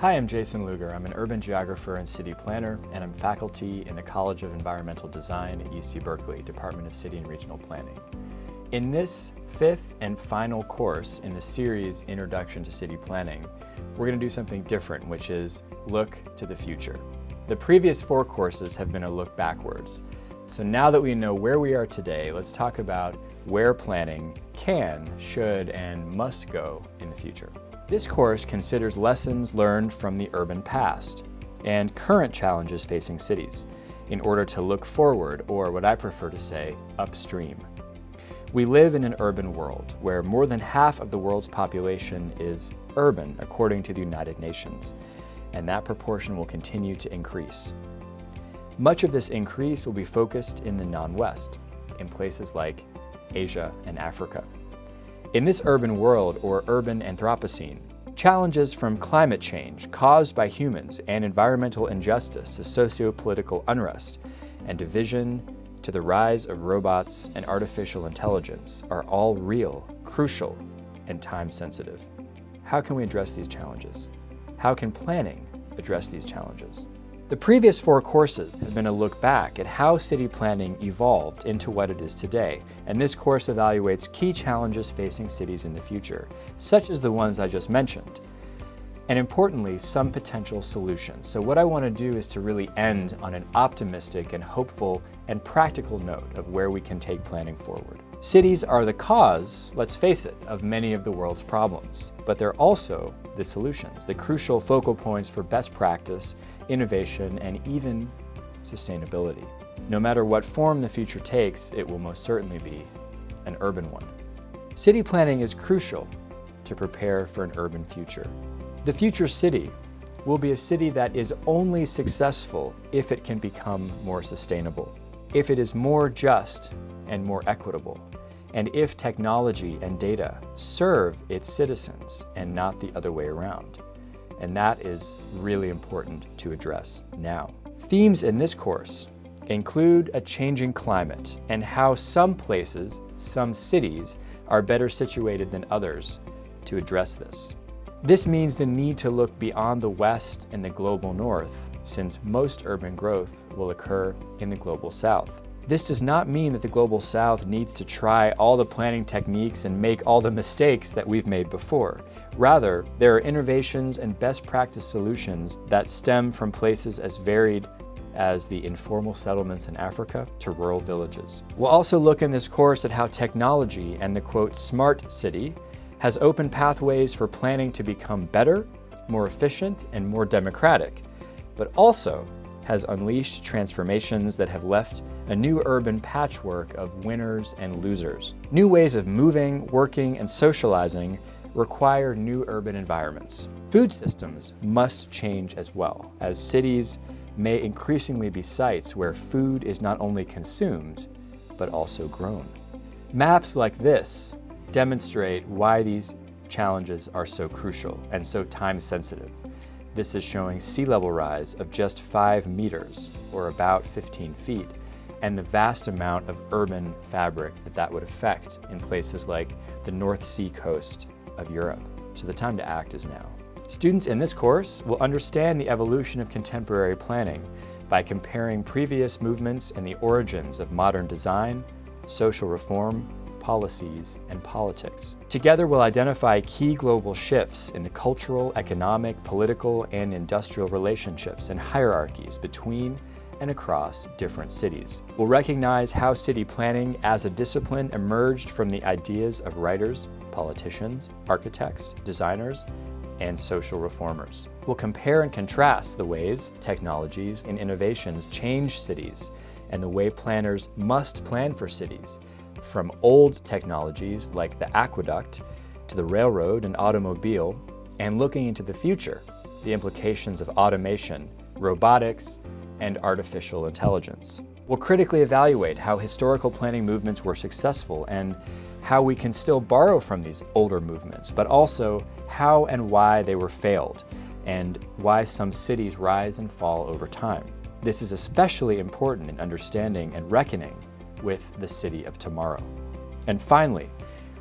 Hi, I'm Jason Luger. I'm an urban geographer and city planner, and I'm faculty in the College of Environmental Design at UC Berkeley, Department of City and Regional Planning. In this fifth and final course in the series Introduction to City Planning, we're going to do something different, which is look to the future. The previous 4 courses have been a look backwards. So now that we know where we are today, let's talk about where planning can, should, and must go in the future. This course considers lessons learned from the urban past and current challenges facing cities in order to look forward, or what I prefer to say, upstream. We live in an urban world where more than half of the world's population is urban, according to the United Nations, and that proportion will continue to increase. Much of this increase will be focused in the non-West, in places like Asia and Africa. In this urban world, or urban Anthropocene, challenges from climate change caused by humans and environmental injustice to sociopolitical unrest and division to the rise of robots and artificial intelligence are all real, crucial, and time-sensitive. How can we address these challenges? How can planning address these challenges? The previous 4 courses have been a look back at how city planning evolved into what it is today, and this course evaluates key challenges facing cities in the future, such as the ones I just mentioned, and importantly, some potential solutions. So what I want to do is to really end on an optimistic and hopeful and practical note of where we can take planning forward. Cities are the cause, let's face it, of many of the world's problems, but they're also the solutions, the crucial focal points for best practice, innovation, and even sustainability. No matter what form the future takes, it will most certainly be an urban one. City planning is crucial to prepare for an urban future. The future city will be a city that is only successful if it can become more sustainable, if it is more just and more equitable, and if technology and data serve its citizens and not the other way around. And that is really important to address now. Themes in this course include a changing climate and how some places, some cities, are better situated than others to address this. This means the need to look beyond the West and the global North, since most urban growth will occur in the global South. This does not mean that the global South needs to try all the planning techniques and make all the mistakes that we've made before. Rather, there are innovations and best practice solutions that stem from places as varied as the informal settlements in Africa to rural villages. We'll also look in this course at how technology and the quote, smart city has opened pathways for planning to become better, more efficient, and more democratic, but also has unleashed transformations that have left a new urban patchwork of winners and losers. New ways of moving, working, and socializing require new urban environments. Food systems must change as well, as cities may increasingly be sites where food is not only consumed, but also grown. Maps like this demonstrate why these challenges are so crucial and so time-sensitive. This is showing sea level rise of just 5 meters, or about 15 feet, and the vast amount of urban fabric that would affect in places like the North Sea coast of Europe. So the time to act is now. Students in this course will understand the evolution of contemporary planning by comparing previous movements and the origins of modern design, social reform, policies, and politics. Together we'll identify key global shifts in the cultural, economic, political, and industrial relationships and hierarchies between and across different cities. We'll recognize how city planning as a discipline emerged from the ideas of writers, politicians, architects, designers, and social reformers. We'll compare and contrast the ways technologies and innovations change cities and the way planners must plan for cities, from old technologies like the aqueduct to the railroad and automobile, and looking into the future, the implications of automation, robotics, and artificial intelligence. We'll critically evaluate how historical planning movements were successful and how we can still borrow from these older movements, but also how and why they were failed, and why some cities rise and fall over time. This is especially important in understanding and reckoning with the city of tomorrow. And finally,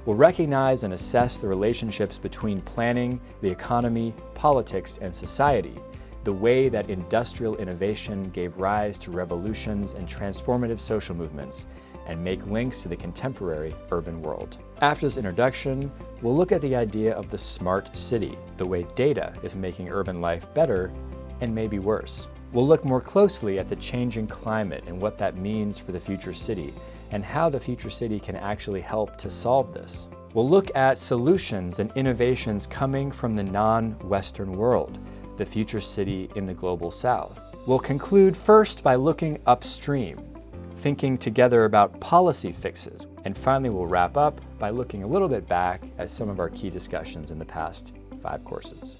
We'll recognize and assess the relationships between planning, the economy, politics, and society, the way that industrial innovation gave rise to revolutions and transformative social movements, and make links to the contemporary urban world. After this introduction, we'll look at the idea of the smart city, the way data is making urban life better and maybe worse. We'll look more closely at the changing climate and what that means for the future city, and how the future city can actually help to solve this. We'll look at solutions and innovations coming from the non-Western world, the future city in the global South. We'll conclude first by looking upstream, thinking together about policy fixes, and finally we'll wrap up by looking a little bit back at some of our key discussions in the past 5 courses.